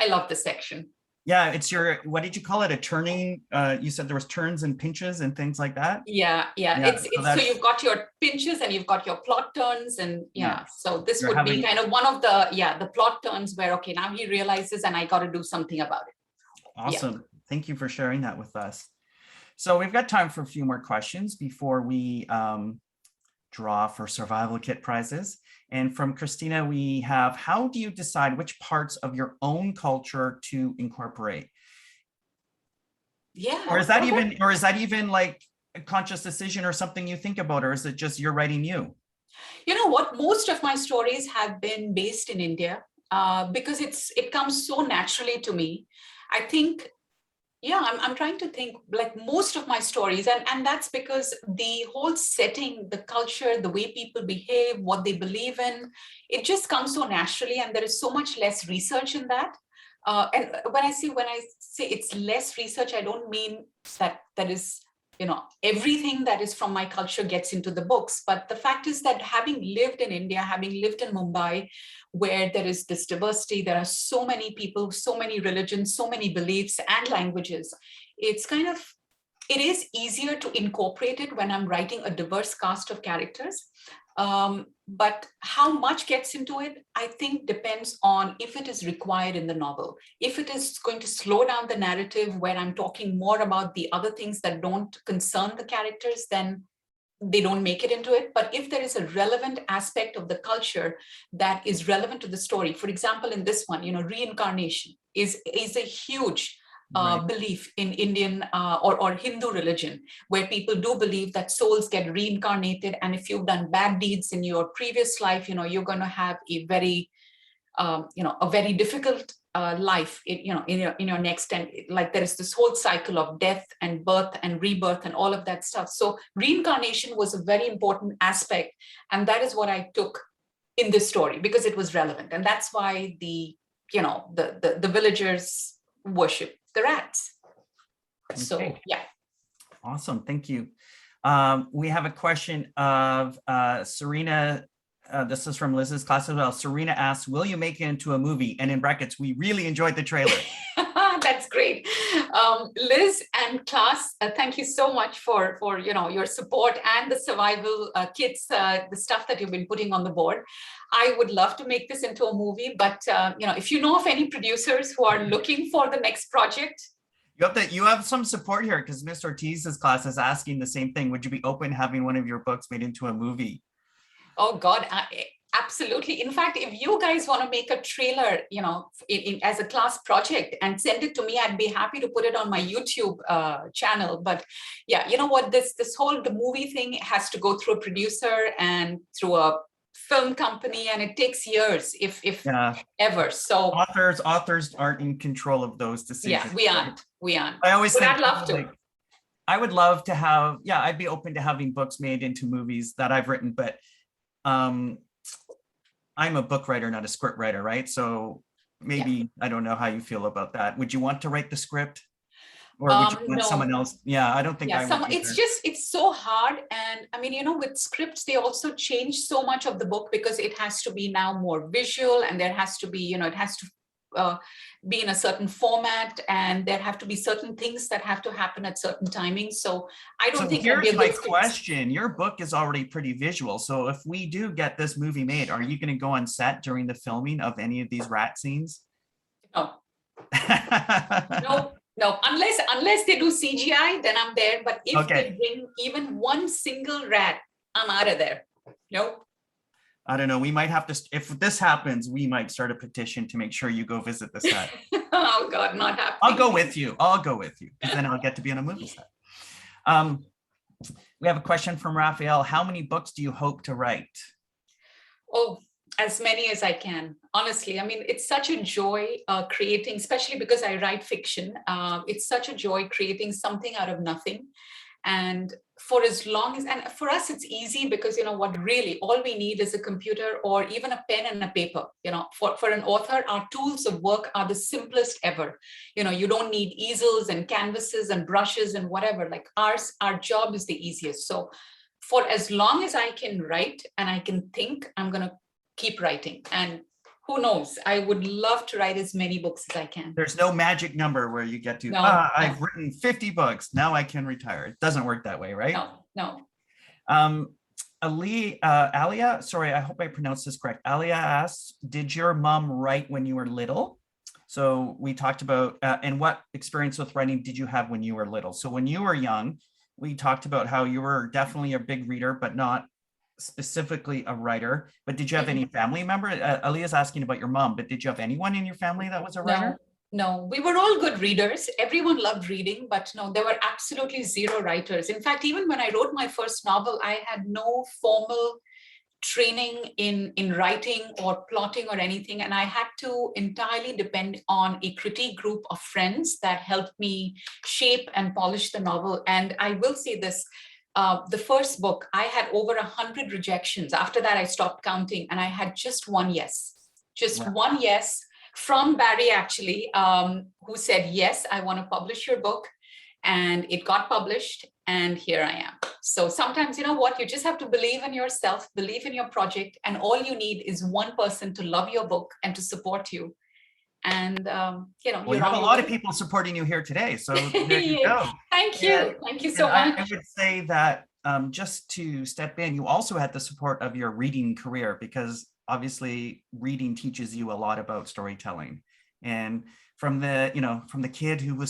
[SPEAKER 3] love this section.
[SPEAKER 2] Yeah, it's what did you call it? A turning, you said there was turns and pinches and things like that?
[SPEAKER 3] Yeah. So you've got your pinches and you've got your plot turns, and so this would be kind of one of the plot turns where, okay, now he realizes and I got to do something about it.
[SPEAKER 2] Awesome. Yeah. Thank you for sharing that with us. So we've got time for a few more questions before we draw for survival kit prizes. And from Christina, we have, how do you decide which parts of your own culture to incorporate?
[SPEAKER 3] Yeah.
[SPEAKER 2] Or is that even like a conscious decision or something you think about, or is it just you're writing you?
[SPEAKER 3] You know what? Most of my stories have been based in India because it comes so naturally to me. I think, I'm trying to think, like most of my stories, and that's because the whole setting, the culture, the way people behave, what they believe in, it just comes so naturally, and there is so much less research in that. And when I say it's less research, I don't mean that is, you know, everything that is from my culture gets into the books. But the fact is that having lived in India, having lived in Mumbai, where there is this diversity, there are so many people, so many religions, so many beliefs and languages, it is easier to incorporate it when I'm writing a diverse cast of characters. But how much gets into it, I think depends on if it is required in the novel. If it is going to slow down the narrative where I'm talking more about the other things that don't concern the characters, then they don't make it into it. But if there is a relevant aspect of the culture that is relevant to the story, for example, in this one, you know, reincarnation is a huge belief in Indian or Hindu religion, where people do believe that souls get reincarnated, and if you've done bad deeds in your previous life, you know, you're going to have a very difficult life, in your next, and like there is this whole cycle of death and birth and rebirth and all of that stuff. So reincarnation was a very important aspect, and that is what I took in this story because it was relevant, and that's why the villagers worship the rats. Okay. So yeah.
[SPEAKER 2] Awesome, thank you. We have a question of Serena. This is from Liz's class as well. Serena asks, will you make it into a movie? And in brackets, we really enjoyed the trailer.
[SPEAKER 3] That's great. Liz and class, thank you so much for your support and the survival kits, the stuff that you've been putting on the board. I would love to make this into a movie, but if you know of any producers who are looking for the next project.
[SPEAKER 2] You have some support here because Ms. Ortiz's class is asking the same thing. Would you be open having one of your books made into a movie?
[SPEAKER 3] Oh God, absolutely. In fact, if you guys want to make a trailer, as a class project and send it to me, I'd be happy to put it on my YouTube channel. But yeah, you know what, the movie thing has to go through a producer and through a film company, and it takes years, if ever. So
[SPEAKER 2] authors aren't in control of those decisions.
[SPEAKER 3] Yeah, we aren't.
[SPEAKER 2] I always think
[SPEAKER 3] I'd love to.
[SPEAKER 2] I would love to have, I'd be open to having books made into movies that I've written, but I'm a book writer, not a script writer, right? So maybe I don't know how you feel about that. Would you want to write the script, or would you want someone else? Yeah, I don't think I would.
[SPEAKER 3] It's so hard. And I mean, with scripts, they also change so much of the book because it has to be now more visual, and there has to be, it has to be in a certain format, and there have to be certain things that have to happen at certain timings. So I don't
[SPEAKER 2] So
[SPEAKER 3] think that'd be
[SPEAKER 2] here's
[SPEAKER 3] a
[SPEAKER 2] my
[SPEAKER 3] good script.
[SPEAKER 2] question. Your book is already pretty visual. So if we do get this movie made, are you going to go on set during the filming of any of these rat scenes?
[SPEAKER 3] No, no, unless they do CGI, then I'm there. But if
[SPEAKER 2] Okay.
[SPEAKER 3] they bring even one single rat, I'm out of there. Nope.
[SPEAKER 2] I don't know. We might have to, if this happens, we might start a petition to make sure you go visit the set.
[SPEAKER 3] Oh God, not happening.
[SPEAKER 2] I'll go with you. Because then I'll get to be on a movie set. We have a question from Raphael. How many books do you hope to write?
[SPEAKER 3] Oh, as many as I can. Honestly, I mean, it's such a joy creating, especially because I write fiction. It's such a joy creating something out of nothing. And for as long as, and for us, it's easy because, really, all we need is a computer or even a pen and a paper. For an author, our tools of work are the simplest ever. You don't need easels and canvases and brushes and whatever. Like our job is the easiest. So for as long as I can write and I can think, I'm going to keep writing. And who knows, I would love to write as many books as I can.
[SPEAKER 2] There's no magic number where you get to,
[SPEAKER 3] No,
[SPEAKER 2] I've written 50 books. Now I can retire. It doesn't work that way, right?
[SPEAKER 3] No.
[SPEAKER 2] Alia, sorry, I hope I pronounced this correct. Alia asks, did your mom write when you were little? So we talked about, and what experience with writing did you have when you were little? So when you were young, we talked about how you were definitely a big reader, but not specifically a writer. But did you have any family member? Alia's asking about your mom, but did you have anyone in your family that was a writer?
[SPEAKER 3] No, we were all good readers. Everyone loved reading, but no, there were absolutely zero writers. In fact, even when I wrote my first novel, I had no formal training in writing or plotting or anything. And I had to entirely depend on a critique group of friends that helped me shape and polish the novel. And I will say this, the first book, I had over 100 rejections. After that, I stopped counting and I had just one yes, one yes from Barry, actually, who said, yes, I want to publish your book. And it got published and here I am. So sometimes, you know what, you just have to believe in yourself, believe in your project, and all you need is one person to love your book and to support you. And,
[SPEAKER 2] well, you have a lot of people supporting you here today. So there you go.
[SPEAKER 3] Thank you. Thank you so much.
[SPEAKER 2] I would say that just to step in, you also had the support of your reading career, because obviously reading teaches you a lot about storytelling. And from the kid who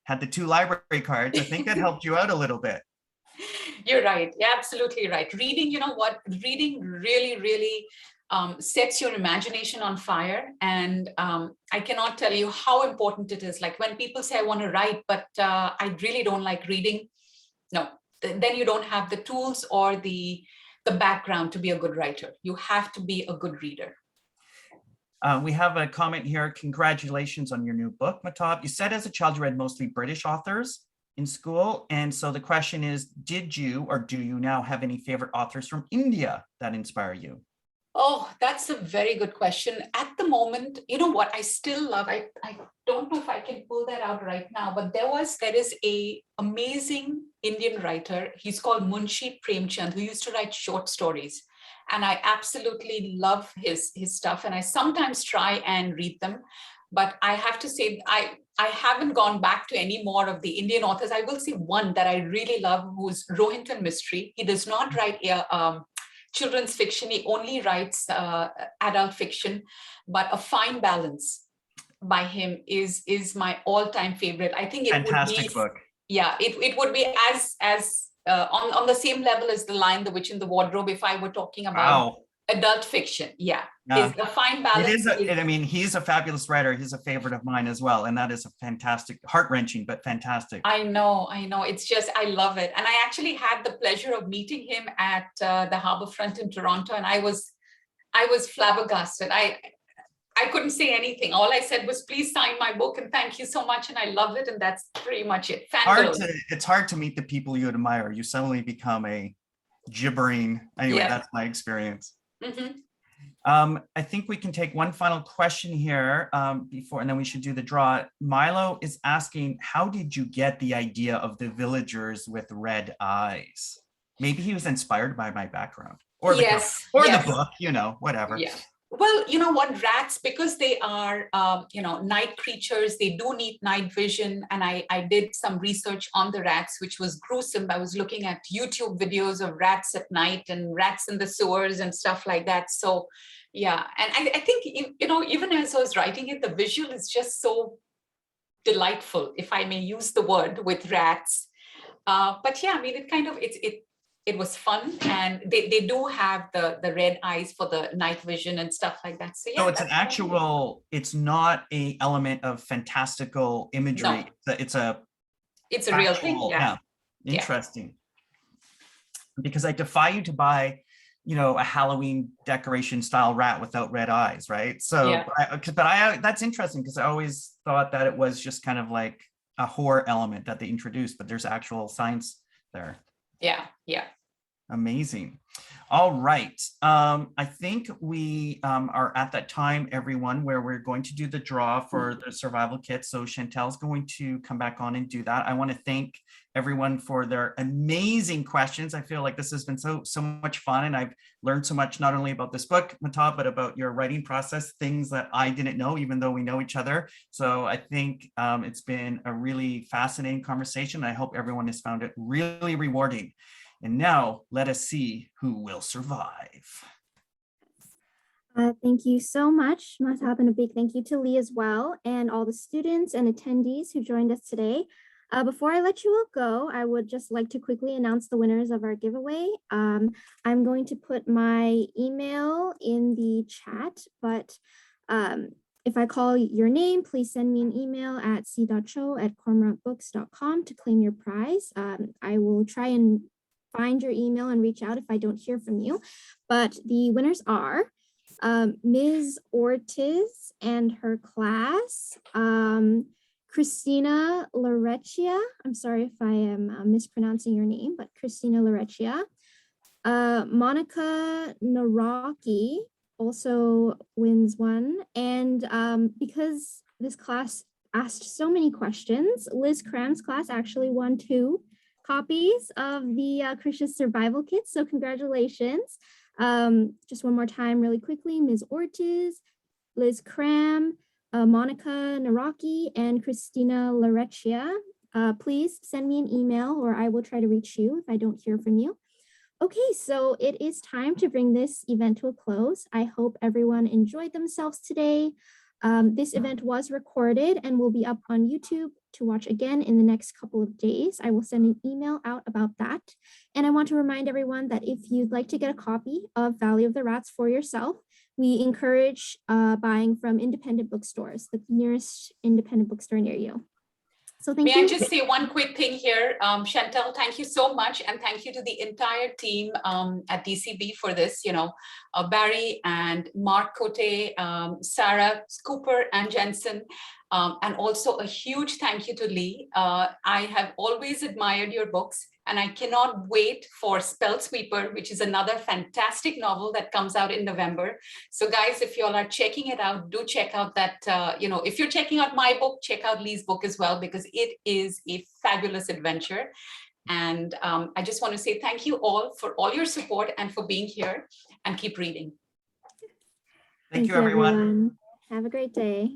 [SPEAKER 2] had the 2 library cards, I think that helped you out a little bit.
[SPEAKER 3] You're right. You're absolutely right. Reading, you know what? Reading really, really sets your imagination on fire. And I cannot tell you how important it is. Like when people say, I want to write, but I really don't like reading. No, then you don't have the tools or the background to be a good writer. You have to be a good reader.
[SPEAKER 2] We have a comment here. Congratulations on your new book, Mahtab. You said as a child you read mostly British authors in school. And so the question is, did you or do you now have any favorite authors from India that inspire you? Oh,
[SPEAKER 3] that's a very good question. At the moment, you know what, I still love, I don't know if I can pull that out right now, but there is a amazing Indian writer. He's called Munshi Premchand, who used to write short stories. And I absolutely love his stuff. And I sometimes try and read them, but I have to say, I haven't gone back to any more of the Indian authors. I will say one that I really love, who's Rohinton Mistry. He does not write children's fiction. He only writes adult fiction, but A Fine Balance by him is my all-time favorite. I think it
[SPEAKER 2] fantastic
[SPEAKER 3] would be,
[SPEAKER 2] book.
[SPEAKER 3] Yeah, it would be as on the same level as The Lion, the Witch, and the Wardrobe if I were talking about adult fiction. Yeah. Is A Fine Balance.
[SPEAKER 2] I mean, he's a fabulous writer. He's a favorite of mine as well. And that is a fantastic, heart-wrenching, but fantastic.
[SPEAKER 3] I know. It's just, I love it. And I actually had the pleasure of meeting him at the Harbourfront in Toronto. And I was flabbergasted. I couldn't say anything. All I said was, please sign my book and thank you so much. And I love it. And that's pretty much it.
[SPEAKER 2] It's hard to meet the people you admire. You suddenly become a gibbering. Anyway, That's my experience.
[SPEAKER 3] Mm-hmm.
[SPEAKER 2] I think we can take one final question here before, and then we should do the draw. Milo is asking, how did you get the idea of the villagers with red eyes? Maybe he was inspired by my background or the
[SPEAKER 3] Yes,
[SPEAKER 2] or
[SPEAKER 3] yes.
[SPEAKER 2] the book, you know, whatever.
[SPEAKER 3] Yeah. Well, you know what, rats, because they are, night creatures, they do need night vision. And I did some research on the rats, which was gruesome. I was looking at YouTube videos of rats at night and rats in the sewers and stuff like that. So, yeah. And I think, even as I was writing it, the visual is just so delightful, if I may use the word, with rats. But yeah, I mean, it was fun, and they do have the red eyes for the night vision and stuff like that. So yeah,
[SPEAKER 2] So it's an actual, it's not a element of fantastical imagery.
[SPEAKER 3] No.
[SPEAKER 2] It's a
[SPEAKER 3] It's a real thing.
[SPEAKER 2] actual-
[SPEAKER 3] Yeah.
[SPEAKER 2] Interesting. Because I defy you to buy, a Halloween decoration style rat without red eyes, right? So,
[SPEAKER 3] Yeah.
[SPEAKER 2] that's interesting because I always thought that it was just kind of like a horror element that they introduced, but there's actual science there.
[SPEAKER 3] Yeah. Yeah.
[SPEAKER 2] Amazing. All right. I think we are at that time, everyone, where we're going to do the draw for the survival kit. So Chantel's going to come back on and do that. I want to thank everyone for their amazing questions. I feel like this has been so much fun, and I've learned so much, not only about this book, Mahtab, but about your writing process, things that I didn't know, even though we know each other. So I think it's been a really fascinating conversation. I hope everyone has found it really rewarding. And now let us see who will survive.
[SPEAKER 1] Thank you so much, Mahtab, and a big thank you to Lee as well, and all the students and attendees who joined us today. Before I let you all go, I would just like to quickly announce the winners of our giveaway. I'm going to put my email in the chat, but if I call your name, please send me an email at c.cho@cormorantbooks.com to claim your prize. I will try and find your email and reach out if I don't hear from you. But the winners are Ms. Ortiz and her class, Christina Larecchia. I'm sorry if I am mispronouncing your name, but Christina Larecchia. Monica Naraki also wins one. And because this class asked so many questions, Liz Cram's class actually won 2 copies of the Krisha Survival Kit. So congratulations. Just one more time really quickly, Ms. Ortiz, Liz Cram, Monica Naraki, and Christina Larecchia. Please send me an email or I will try to reach you if I don't hear from you. Okay, so it is time to bring this event to a close. I hope everyone enjoyed themselves today. This event was recorded and will be up on YouTube to watch again in the next couple of days. I will send an email out about that. And I want to remind everyone that if you'd like to get a copy of Valley of the Rats for yourself, we encourage buying from independent bookstores, the nearest independent bookstore near you. So thank you.
[SPEAKER 3] May I just say one quick thing here? Chantel, thank you so much. And thank you to the entire team at DCB for this, Barry and Mark Cote, Sarah, Cooper and Jensen. And also a huge thank you to Lee. I have always admired your books and I cannot wait for Spell Sweeper, which is another fantastic novel that comes out in November. So guys, if you all are checking it out, do check out that, if you're checking out my book, check out Lee's book as well, because it is a fabulous adventure. And I just want to say thank you all for all your support and for being here, and keep reading.
[SPEAKER 2] Thank you, everyone.
[SPEAKER 1] Have a great day.